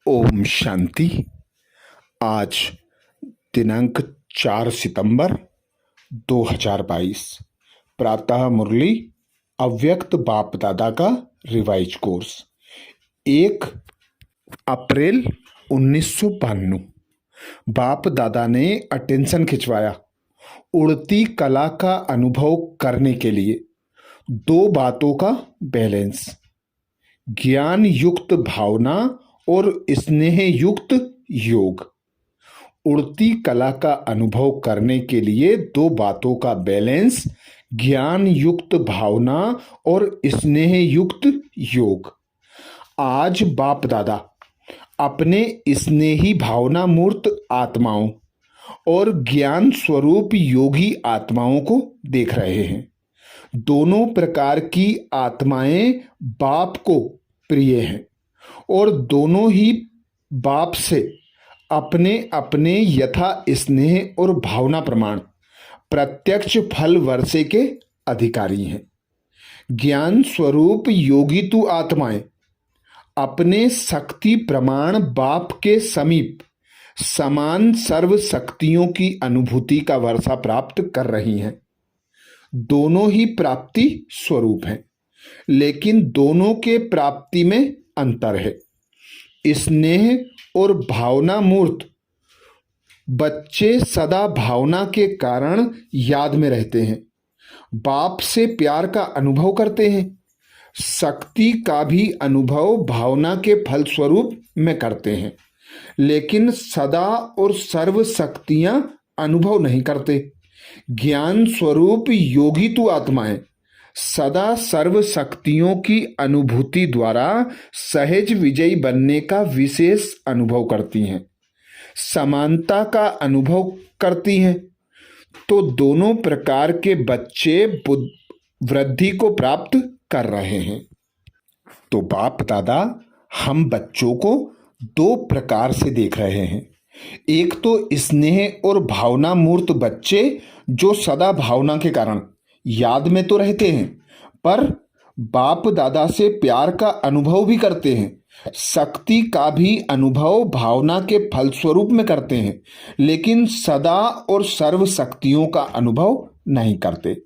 ओम शांति। आज दिनांक 4 सितंबर 2022। प्रातः मुरली अव्यक्त बाप दादा का रिवाइज कोर्स 1 अप्रैल 1992। बाप दादा ने अटेंशन खिंचवाया। उड़ती कला का अनुभव करने के लिए 2 बातों का बैलेंस, ज्ञान युक्त भावना और स्नेह युक्त योग। उड़ती कला का अनुभव करने के लिए 2 बातों का बैलेंस, ज्ञान युक्त भावना और स्नेह युक्त योग। आज बाप दादा अपने स्नेही भावना मूर्त आत्माओं और ज्ञान स्वरूप योगी आत्माओं को देख रहे हैं। दोनों प्रकार की आत्माएं बाप को प्रिय हैं और दोनों ही बाप से अपने अपने यथा स्नेह और भावना प्रमाण प्रत्यक्ष फल वर्षे के अधिकारी हैं। ज्ञान स्वरूप योगी तु आत्माएं अपने शक्ति प्रमाण बाप के समीप समान सर्व शक्तियों की अनुभूति का वर्षा प्राप्त कर रही हैं। दोनों ही प्राप्ति स्वरूप हैं, लेकिन दोनों के प्राप्ति में अंतर है। स्नेह और भावना मूर्त बच्चे सदा भावना के कारण याद में रहते हैं, बाप से प्यार का अनुभव करते हैं, शक्ति का भी अनुभव भावना के फलस्वरूप में करते हैं, लेकिन सदा और सर्व शक्तियां अनुभव नहीं करते। ज्ञान स्वरूप योगी तु आत्माएं सदा सर्व शक्तियों की अनुभूति द्वारा सहज विजयी बनने का विशेष अनुभव करती हैं, समानता का अनुभव करती हैं। तो दोनों प्रकार के बच्चे वृद्धि को प्राप्त कर रहे हैं। तो बाप दादा हम बच्चों को 2 प्रकार से देख रहे हैं। एक तो स्नेह और भावना मूर्त बच्चे जो सदा भावना के कारण याद में तो रहते हैं, पर बाप दादा से प्यार का अनुभव भी करते हैं, शक्ति का भी अनुभव भावना के फलस्वरूप में करते हैं, लेकिन सदा और सर्व शक्तियों का अनुभव नहीं करते।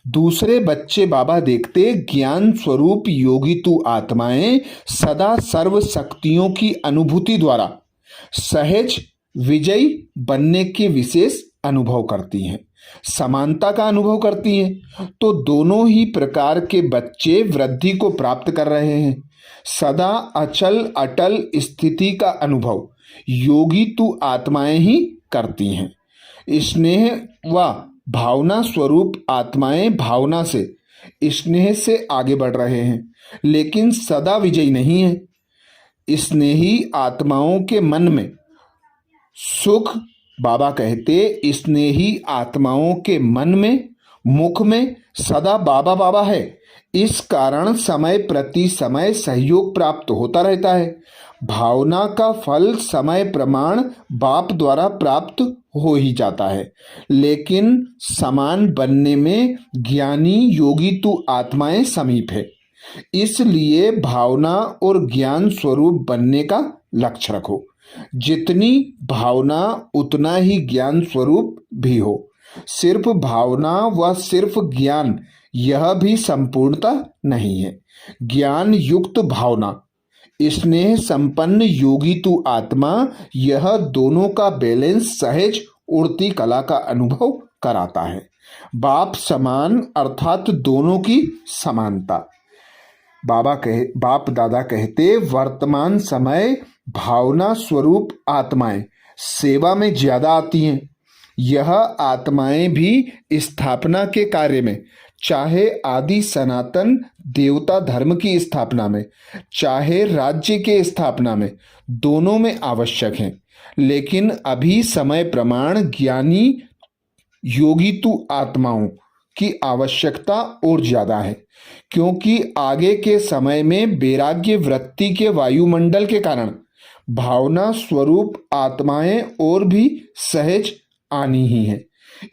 दूसरे बच्चे बाबा देखते ज्ञान स्वरूप योगी तु आत्माएं सदा सर्व शक्तियों की अनुभूति द्वारा सहज विजयी बनने के विशेष अनुभव करती हैं, समानता का अनुभव करती हैं। तो दोनों ही प्रकार के बच्चे वृद्धि को प्राप्त कर रहे हैं। सदा अचल अटल स्थिति का अनुभव योगी तु आत्माएं ही करती हैं। स्नेह व भावना स्वरूप आत्माएं भावना से स्नेह से आगे बढ़ रहे हैं, लेकिन सदा विजयी नहीं है। स्नेही आत्माओं के मन में सुख, बाबा कहते स्नेही आत्माओं के मन में मुख में सदा बाबा बाबा है। इस कारण समय प्रति समय सहयोग प्राप्त होता रहता है। भावना का फल समय प्रमाण बाप द्वारा प्राप्त हो ही जाता है, लेकिन समान बनने में ज्ञानी योगी तु आत्माएं समीप है। इसलिए भावना और ज्ञान स्वरूप बनने का लक्ष्य रखो। जितनी भावना उतना ही ज्ञान स्वरूप भी हो। सिर्फ भावना व सिर्फ ज्ञान यह भी संपूर्णता नहीं है। ज्ञान युक्त भावना, स्नेह संपन्न योगी तु आत्मा, यह दोनों का बैलेंस सहज उड़ती कला का अनुभव कराता है। बाप समान अर्थात दोनों की समानता। बाप दादा कहते वर्तमान समय भावना स्वरूप आत्माएं सेवा में ज्यादा आती हैं। यह आत्माएं भी स्थापना के कार्य में, चाहे आदि सनातन देवता धर्म की स्थापना में, चाहे राज्य के स्थापना में, दोनों में आवश्यक हैं। लेकिन अभी समय प्रमाण ज्ञानी योगी तु आत्माओं की आवश्यकता और ज्यादा है, क्योंकि आगे के समय में वैराग्य वृत्ति के वायुमंडल के कारण भावना स्वरूप आत्माएं और भी सहज आनी ही हैं।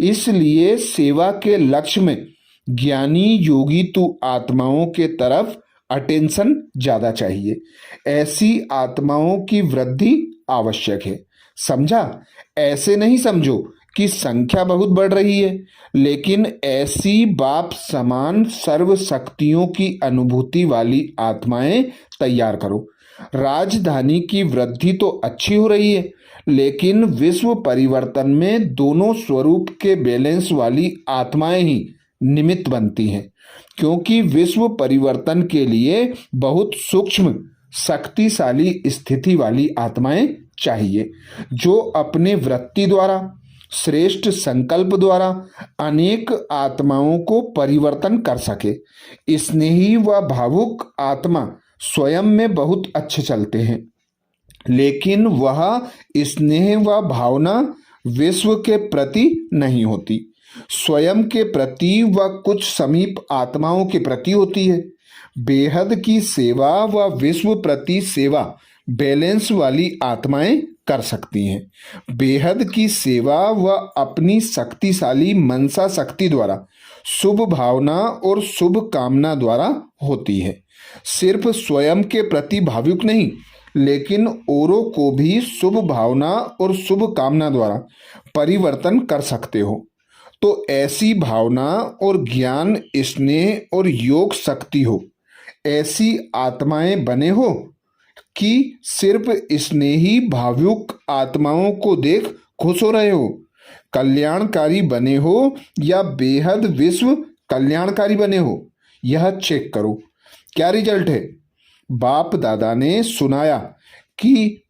इसलिए सेवा के लक्ष्य में ज्ञानी योगी तु आत्माओं के तरफ अटेंशन ज्यादा चाहिए। ऐसी आत्माओं की वृद्धि आवश्यक है। समझा? ऐसे नहीं समझो कि संख्या बहुत बढ़ रही है, लेकिन ऐसी बाप समान सर्व शक्तियों की अनुभूति वाली आत्माएं तैयार करो। राजधानी की वृद्धि तो अच्छी हो रही है, लेकिन विश्व परिवर्तन में दोनों स्वरूप के बैलेंस वाली आत्माएं ही निमित्त बनती हैं, क्योंकि विश्व परिवर्तन के लिए बहुत सूक्ष्म शक्तिशाली स्थिति वाली आत्माएं चाहिए, जो अपने वृत्ति द्वारा, श्रेष्ठ संकल्प द्वारा अनेक आत्माओं को परिवर्तन कर सके। स्नेही व भावुक आत्मा स्वयं में बहुत अच्छे चलते हैं, लेकिन वह स्नेह व भावना विश्व के प्रति नहीं होती, स्वयं के प्रति व कुछ समीप आत्माओं के प्रति होती है। बेहद की सेवा व विश्व प्रति सेवा बैलेंस वाली आत्माएं कर सकती हैं। बेहद की सेवा व अपनी शक्तिशाली मनसा शक्ति द्वारा, शुभ भावना और शुभ कामना द्वारा होती है। सिर्फ स्वयं के प्रति भावुक नहीं, लेकिन औरों को भी शुभ भावना और शुभ कामना द्वारा परिवर्तन कर सकते हो। तो ऐसी भावना और ज्ञान, स्नेह और योग शक्ति हो, ऐसी आत्माएं बने हो कि सिर्फ स्नेही भावुक आत्माओं को देख खुश हो रहे हो। कल्याणकारी बने हो या बेहद विश्व कल्याणकारी बने हो, यह चेक करो। क्या रिजल्ट है? बाप दादा ने सुनाया कि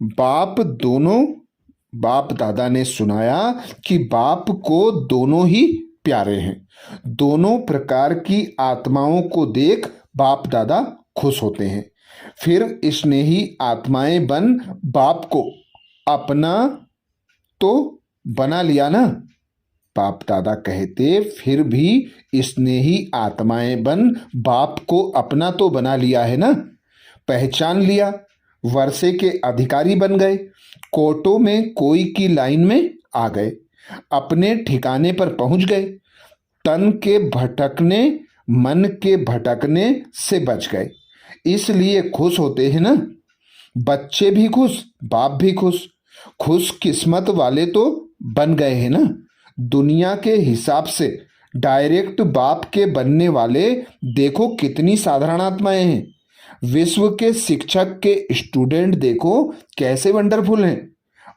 बाप को दोनों ही प्यारे हैं। दोनों प्रकार की आत्माओं को देख बाप दादा खुश होते हैं। फिर स्नेही आत्माएं बन बाप को अपना तो बना लिया ना। बाप दादा कहते, फिर भी स्नेही आत्माएं बन बाप को अपना तो बना लिया है ना, पहचान लिया, वर्षे के अधिकारी बन गए, कोर्टों में कोई की लाइन में आ गए, अपने ठिकाने पर पहुंच गए, तन के भटकने मन के भटकने से बच गए, इसलिए खुश होते हैं ना। बच्चे भी खुश, बाप भी खुश। खुश किस्मत वाले तो बन गए हैं ना। दुनिया के हिसाब से डायरेक्ट बाप के बनने वाले देखो कितनी साधारण आत्माएं हैं। विश्व के शिक्षक के स्टूडेंट देखो कैसे वंडरफुल हैं।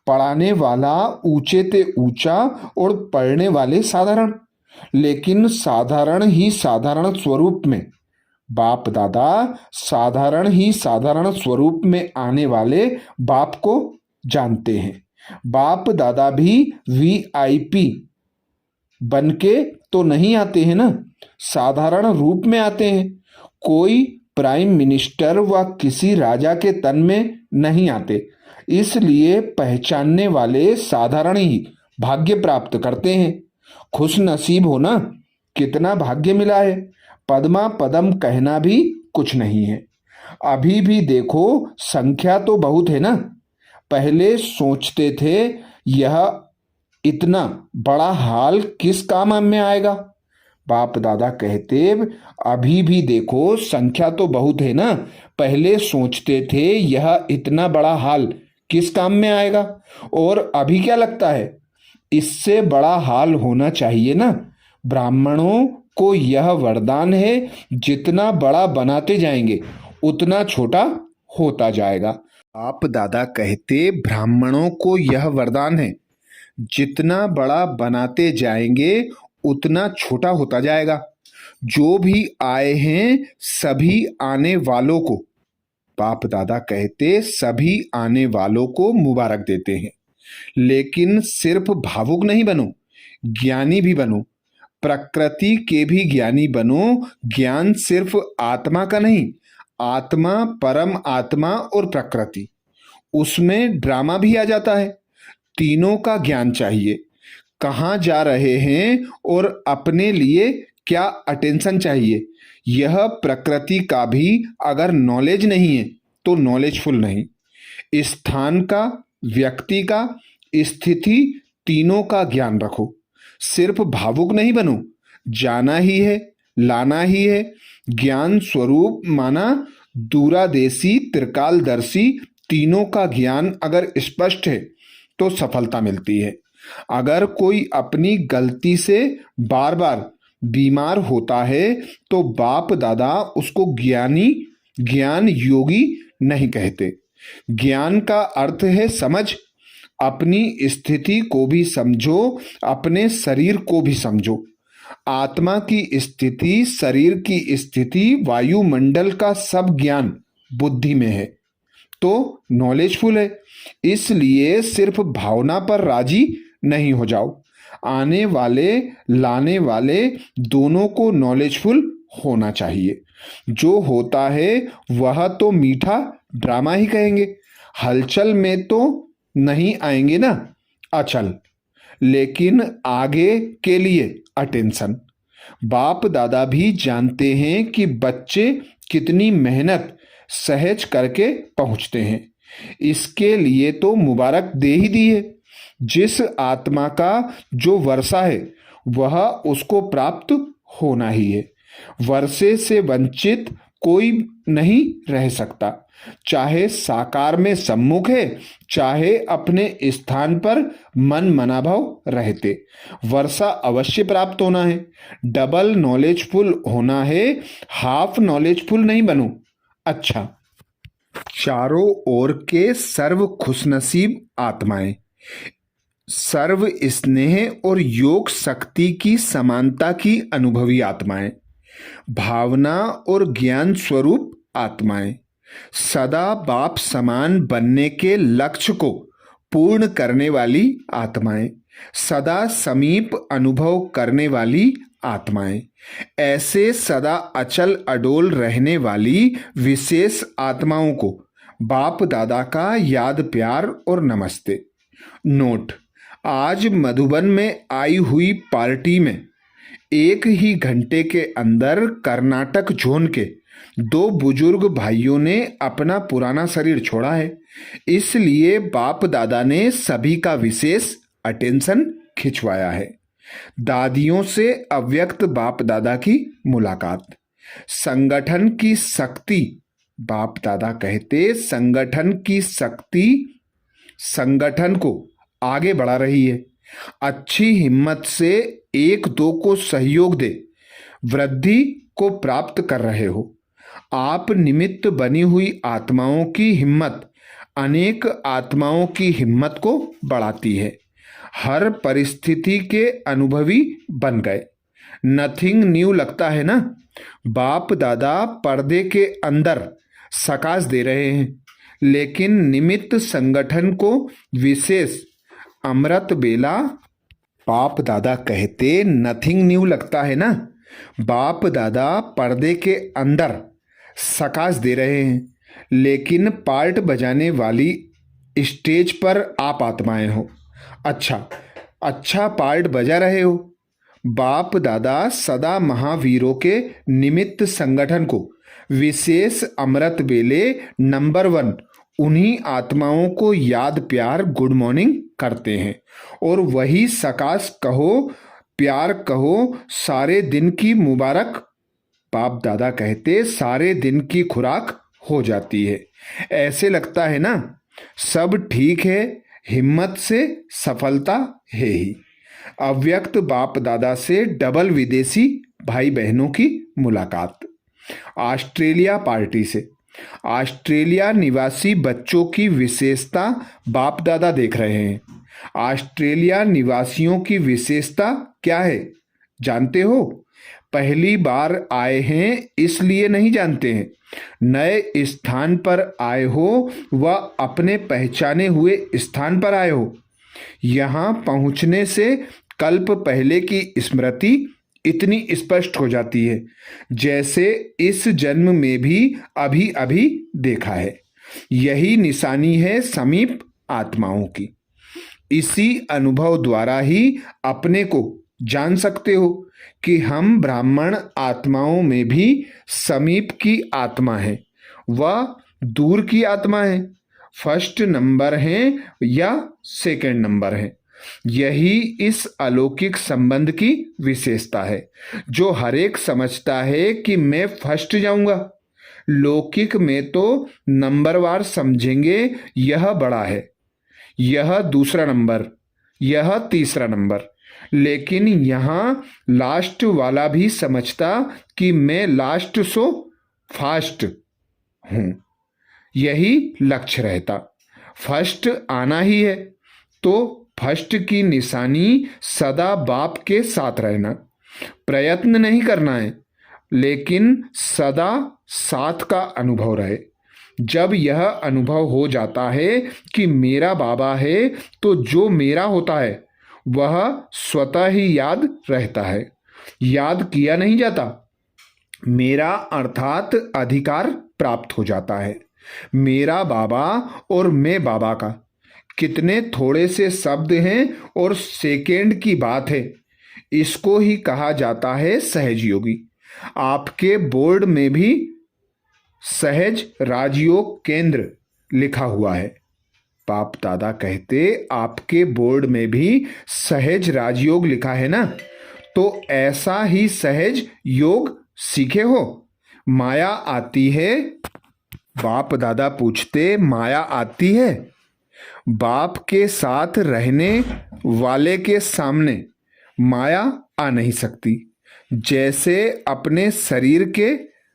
पढ़ाने वाला ऊंचे ते ऊंचा और पढ़ने वाले साधारण, लेकिन साधारण ही साधारण स्वरूप में। बाप दादा साधारण ही साधारण स्वरूप में आने वाले बाप को जानते हैं। बाप दादा भी वीआईपी बनके तो नहीं आते हैं ना, साधारण रूप में आते हैं। कोई प्राइम मिनिस्टर व किसी राजा के तन में नहीं आते, इसलिए पहचानने वाले साधारण ही भाग्य प्राप्त करते हैं। खुश नसीब हो ना, कितना भाग्य मिला है। पद्मा पदम कहना भी कुछ नहीं है। अभी भी देखो संख्या तो बहुत है ना। पहले सोचते थे यह इतना बड़ा हाल किस काम में आएगा। बाप दादा कहते, अभी भी देखो संख्या तो बहुत है ना। पहले सोचते थे यह इतना बड़ा हाल किस काम में आएगा, और अभी क्या लगता है इससे बड़ा हाल होना चाहिए ना। ब्राह्मणों को यह वरदान है, जितना बड़ा बनाते जाएंगे उतना छोटा होता जाएगा। बाप दादा कहते, ब्राह्मणों को यह वरदान है, जितना बड़ा बनाते जाएंगे उतना छोटा होता जाएगा। जो भी आए हैं सभी आने वालों को, बाप दादा कहते, सभी आने वालों को मुबारक देते हैं। लेकिन सिर्फ भावुक नहीं बनो, ज्ञानी भी बनो। प्रकृति के भी ज्ञानी बनो। ज्ञान सिर्फ आत्मा का नहीं, आत्मा, परम आत्मा और प्रकृति, उसमें ड्रामा भी आ जाता है। तीनों का ज्ञान चाहिए। कहाँ जा रहे हैं और अपने लिए क्या अटेंशन चाहिए, यह प्रकृति का भी अगर नॉलेज नहीं है तो नॉलेजफुल नहीं। स्थान का, व्यक्ति का, स्थिति, तीनों का ज्ञान रखो। सिर्फ भावुक नहीं बनो। जाना ही है, लाना ही है। ज्ञान स्वरूप माना दूरादेशी त्रिकालदर्शी तीनों का ज्ञान अगर स्पष्ट है तो सफलता मिलती है। अगर कोई अपनी गलती से बार बार बीमार होता है तो बाप दादा उसको ज्ञान योगी नहीं कहते। ज्ञान का अर्थ है समझ। अपनी स्थिति को भी समझो, अपने शरीर को भी समझो। आत्मा की स्थिति, शरीर की स्थिति, वायुमंडल का सब ज्ञान बुद्धि में है तो नॉलेजफुल है। इसलिए सिर्फ भावना पर राजी नहीं हो जाओ। आने वाले लाने वाले दोनों को नॉलेजफुल होना चाहिए। जो होता है वह तो मीठा ड्रामा ही कहेंगे। हलचल में तो नहीं आएंगे ना अचल, लेकिन आगे के लिए अटेंशन। बाप दादा भी जानते हैं कि बच्चे कितनी मेहनत सहज करके पहुंचते हैं। इसके लिए तो मुबारक दे ही दी है। जिस आत्मा का जो वर्षा है वह उसको प्राप्त होना ही है। वर्षे से वंचित कोई नहीं रह सकता, चाहे साकार में सम्मुख है, चाहे अपने स्थान पर मन मनाभाव रहते। वर्षा अवश्य प्राप्त होना है। डबल नॉलेजफुल होना है, हाफ नॉलेजफुल नहीं बनो। अच्छा, चारों ओर के सर्व खुशनसीब आत्माएं, सर्व स्नेह और योग शक्ति की समानता की अनुभवी आत्माएं, भावना और ज्ञान स्वरूप आत्माएं, सदा बाप समान बनने के लक्ष्य को पूर्ण करने वाली आत्माएं, सदा समीप अनुभव करने वाली आत्माएं, ऐसे सदा अचल अडोल रहने वाली विशेष आत्माओं को बाप दादा का याद प्यार और नमस्ते। नोट: आज मधुबन में आई हुई पार्टी में एक ही घंटे के अंदर कर्नाटक जोन के 2 बुजुर्ग भाइयों ने अपना पुराना शरीर छोड़ा है। इसलिए बाप दादा ने सभी का विशेष अटेंशन खिंचवाया है। दादियों से अव्यक्त बाप दादा की मुलाकात। संगठन की शक्ति, बाप दादा कहते संगठन की शक्ति संगठन को आगे बढ़ा रही है। अच्छी हिम्मत से एक दो को सहयोग दे, वृद्धि को प्राप्त कर रहे हो। आप निमित्त बनी हुई आत्माओं की हिम्मत अनेक आत्माओं की हिम्मत को बढ़ाती है। हर परिस्थिति के अनुभवी बन गए। नथिंग न्यू लगता है ना। बाप दादा पर्दे के अंदर सकाश दे रहे हैं, लेकिन निमित्त संगठन को विशेष अमृत बेला। बाप दादा कहते नथिंग न्यू लगता है ना। बाप दादा पर्दे के अंदर सकाश दे रहे हैं, लेकिन पार्ट बजाने वाली स्टेज पर आप आत्माएं हो। अच्छा पार्ट बजा रहे हो। बाप दादा सदा महावीरों के निमित्त संगठन को विशेष अमृत बेले नंबर 1 उन्हीं आत्माओं को याद प्यार गुड मॉर्निंग करते हैं, और वही सकाश कहो, प्यार कहो, सारे दिन की मुबारक। बाप दादा कहते सारे दिन की खुराक हो जाती है। ऐसे लगता है ना सब ठीक है, हिम्मत से सफलता है ही। अव्यक्त बाप दादा से डबल विदेशी भाई बहनों की मुलाकात। ऑस्ट्रेलिया पार्टी से ऑस्ट्रेलिया निवासी बच्चों की विशेषता बाप दादा देख रहे हैं। ऑस्ट्रेलिया निवासियों की विशेषता क्या है जानते हो? पहली बार आए हैं इसलिए नहीं जानते हैं। नए स्थान पर आए हो व अपने पहचाने हुए स्थान पर आए हो। यहाँ पहुँचने से कल्प पहले की स्मृति इतनी स्पष्ट हो जाती है जैसे इस जन्म में भी अभी अभी देखा है। यही निशानी है समीप आत्माओं की। इसी अनुभव द्वारा ही अपने को जान सकते हो कि हम ब्राह्मण आत्माओं में भी समीप की आत्मा है व दूर की आत्मा है। फर्स्ट नंबर है या सेकंड नंबर है। यही इस अलौकिक संबंध की विशेषता है, जो हर एक समझता है कि मैं फर्स्ट जाऊंगा। लौकिक में तो नंबरवार समझेंगे, यह बड़ा है, यह दूसरा नंबर, यह तीसरा नंबर। लेकिन यहाँ लास्ट वाला भी समझता कि मैं लास्ट सो फास्ट हूं। यही लक्ष्य रहता, फर्स्ट आना ही है तो फर्स्ट की निशानी सदा बाप के साथ रहना, प्रयत्न नहीं करना है, लेकिन सदा साथ का अनुभव रहे। जब यह अनुभव हो जाता है कि मेरा बाबा है, तो जो मेरा होता है वह स्वतः ही याद रहता है, याद किया नहीं जाता। मेरा अर्थात अधिकार प्राप्त हो जाता है। मेरा बाबा और मैं बाबा का कितने थोड़े से शब्द हैं और सेकेंड की बात है। इसको ही कहा जाता है सहज योगी। आपके बोर्ड में भी सहज राजयोग केंद्र लिखा हुआ है। बाप दादा कहते आपके बोर्ड में भी सहज राजयोग लिखा है ना, तो ऐसा ही सहज योग सीखे हो। माया आती है, बाप दादा पूछते माया आती है? बाप के साथ रहने वाले के सामने माया आ नहीं सकती। जैसे अपने शरीर के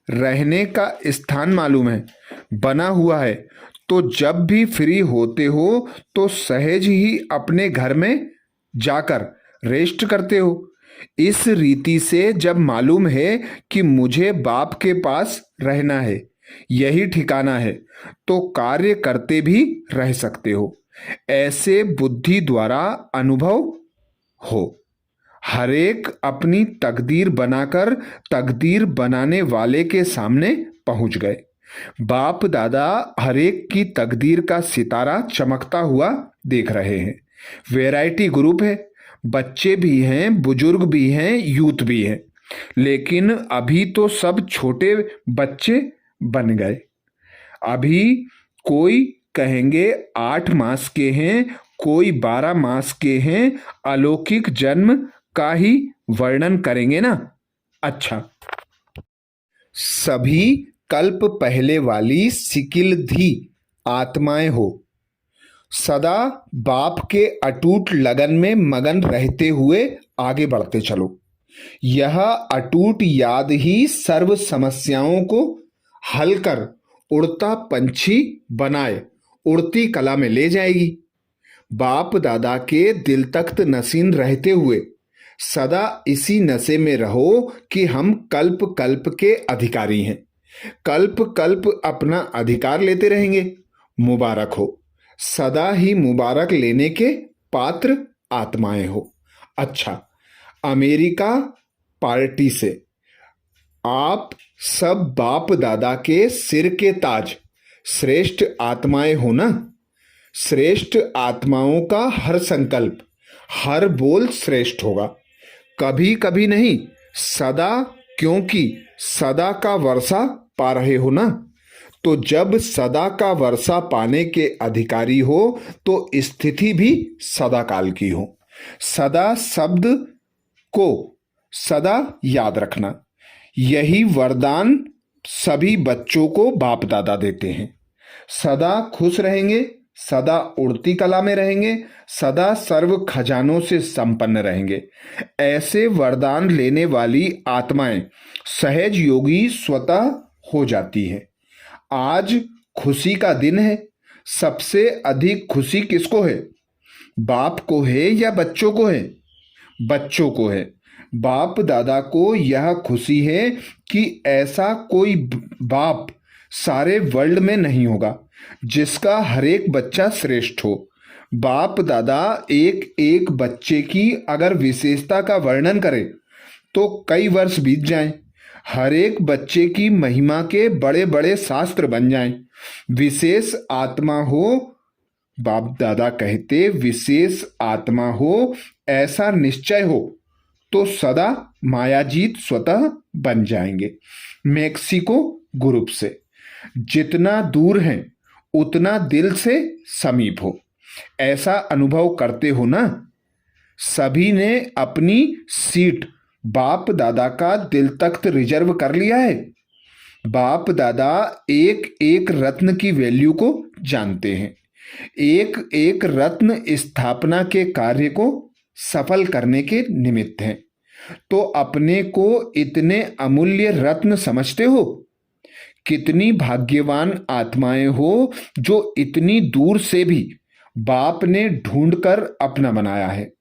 रहने का स्थान मालूम है, बना हुआ है, तो जब भी फ्री होते हो तो सहज ही अपने घर में जाकर रेस्ट करते हो। इस रीति से जब मालूम है कि मुझे बाप के पास रहना है, यही ठिकाना है, तो कार्य करते भी रह सकते हो। ऐसे बुद्धि द्वारा अनुभव हो। हरेक अपनी तकदीर बनाकर तकदीर बनाने वाले के सामने पहुंच गए। बाप दादा हरेक की तकदीर का सितारा चमकता हुआ देख रहे हैं। वैरायटी ग्रुप है, बच्चे भी हैं, बुजुर्ग भी हैं, यूथ भी हैं, लेकिन अभी तो सब छोटे बच्चे बन गए। अभी कोई कहेंगे 8 मास के हैं, कोई 12 मास के हैं, अलौकिक जन्म का ही वर्णन करेंगे ना। अच्छा, सभी कल्प पहले वाली सिकिलधी आत्माएं हो, सदा बाप के अटूट लगन में मगन रहते हुए आगे बढ़ते चलो। यह अटूट याद ही सर्व समस्याओं को हल कर उड़ता पंछी बनाए उड़ती कला में ले जाएगी। बाप दादा के दिल तख्त नसीन रहते हुए सदा इसी नशे में रहो कि हम कल्प कल्प के अधिकारी हैं। कल्प कल्प अपना अधिकार लेते रहेंगे। मुबारक हो, सदा ही मुबारक लेने के पात्र आत्माएं हो। अच्छा, अमेरिका पार्टी से आप सब बाप दादा के सिर के ताज श्रेष्ठ आत्माएं हो ना। श्रेष्ठ आत्माओं का हर संकल्प, हर बोल श्रेष्ठ होगा। कभी कभी नहीं, सदा, क्योंकि सदा का वर्षा पा रहे हो ना। तो जब सदा का वर्षा पाने के अधिकारी हो तो स्थिति भी सदा काल की हो। सदा शब्द को सदा याद रखना, यही वरदान सभी बच्चों को बाप दादा देते हैं। सदा खुश रहेंगे, सदा उड़ती कला में रहेंगे, सदा सर्व खजानों से संपन्न रहेंगे। ऐसे वरदान लेने वाली आत्माएं सहज योगी स्वतः हो जाती है। आज खुशी का दिन है। सबसे अधिक खुशी किसको है? बाप को है या बच्चों को है? बच्चों को है। बाप दादा को यह खुशी है कि ऐसा कोई बाप सारे वर्ल्ड में नहीं होगा जिसका हर एक बच्चा श्रेष्ठ हो। बाप दादा एक एक बच्चे की अगर विशेषता का वर्णन करें तो कई वर्ष बीत जाएं। हर एक बच्चे की महिमा के बड़े बड़े शास्त्र बन जाएं। विशेष आत्मा हो, बाप दादा कहते विशेष आत्मा हो, ऐसा निश्चय हो तो सदा मायाजीत स्वतः बन जाएंगे। मेक्सिको ग्रुप से जितना दूर हैं उतना दिल से समीप हो, ऐसा अनुभव करते हो ना। सभी ने अपनी सीट बाप दादा का दिल तख्त रिजर्व कर लिया है। बाप दादा एक एक रत्न की वैल्यू को जानते हैं। एक एक रत्न स्थापना के कार्य को सफल करने के निमित्त है। तो अपने को इतने अमूल्य रत्न समझते हो? कितनी भाग्यवान आत्माएं हो जो इतनी दूर से भी बाप ने ढूंढकर अपना बनाया है।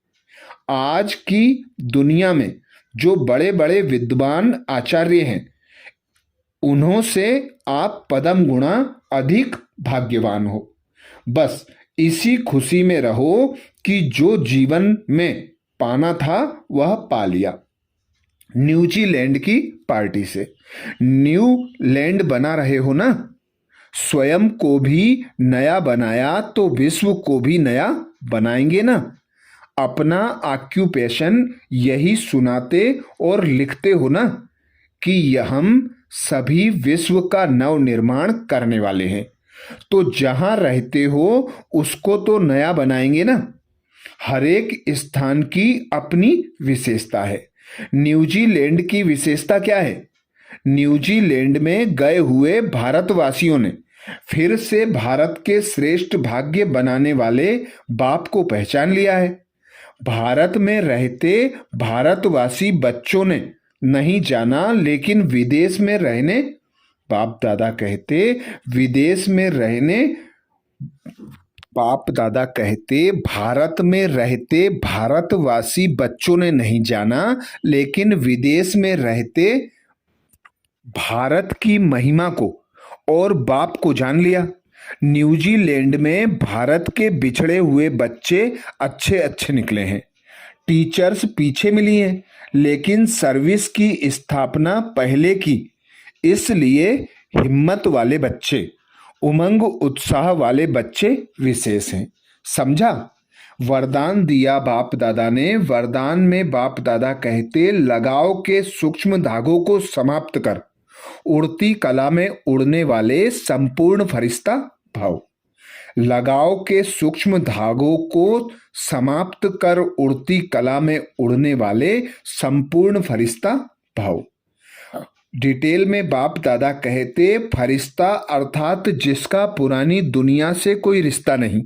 आज की दुनिया में जो बड़े बड़े विद्वान आचार्य हैं, उन्हों से आप पदम गुणा अधिक भाग्यवान हो। बस इसी खुशी में रहो कि जो जीवन में पाना था वह पा लिया। न्यूजीलैंड की पार्टी से न्यू लैंड बना रहे हो ना? स्वयं को भी नया बनाया तो विश्व को भी नया बनाएंगे ना? अपना ऑक्यूपेशन यही सुनाते और लिखते हो ना कि हम सभी विश्व का नव निर्माण करने वाले हैं। तो जहां रहते हो उसको तो नया बनाएंगे ना? हर एक स्थान की अपनी विशेषता है। न्यूजीलैंड की विशेषता क्या है? न्यूजीलैंड में गए हुए भारतवासियों ने फिर से भारत के श्रेष्ठ भाग्य बनाने वाले बाप को पहचान लिया है। भारत में रहते भारतवासी बच्चों ने नहीं जाना, लेकिन विदेश में रहने, बाप दादा कहते विदेश में रहने, बाप दादा कहते भारत में रहते भारतवासी बच्चों ने नहीं जाना, लेकिन विदेश में रहते भारत की महिमा को और बाप को जान लिया। न्यूजीलैंड में भारत के बिछड़े हुए बच्चे अच्छे अच्छे निकले हैं। टीचर्स पीछे मिली हैं, लेकिन सर्विस की स्थापना पहले की। इसलिए हिम्मत वाले बच्चे, उमंग उत्साह वाले बच्चे विशेष हैं। समझा? वरदान दिया बाप दादा ने। वरदान में बाप दादा कहते लगाव के सूक्ष्म धागों को समाप्त कर उड़ती कला में उड़ने वाले संपूर्ण फरिश्ता भाव। लगाव के सूक्ष्म धागों को समाप्त कर उड़ती कला में उड़ने वाले संपूर्ण फरिश्ता भाव। डिटेल में बाप दादा कहते फरिश्ता अर्थात जिसका पुरानी दुनिया से कोई रिश्ता नहीं।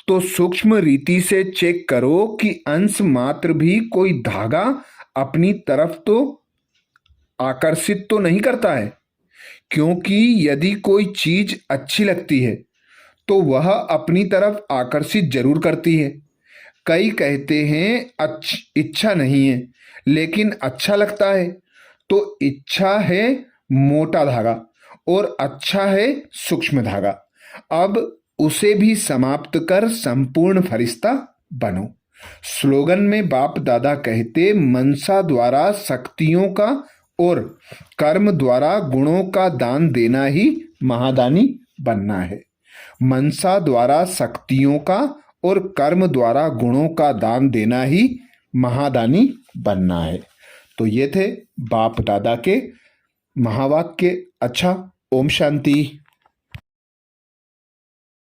तो सूक्ष्म रीति से चेक करो कि अंश मात्र भी कोई धागा अपनी तरफ तो आकर्षित तो नहीं करता है। क्योंकि यदि कोई चीज अच्छी लगती है तो वह अपनी तरफ आकर्षित जरूर करती है। कई कहते हैं इच्छा नहीं है लेकिन अच्छा लगता है। तो इच्छा है मोटा धागा और अच्छा है सूक्ष्म धागा। अब उसे भी समाप्त कर संपूर्ण फरिश्ता बनो। स्लोगन में बाप दादा कहते मनसा द्वारा शक्तियों का और कर्म द्वारा गुणों का दान देना ही महादानी बनना है। मनसा द्वारा शक्तियों का और कर्म द्वारा गुणों का दान देना ही महादानी बनना है। तो ये थे बाप दादा के महावाक्य। अच्छा, ओम शांति।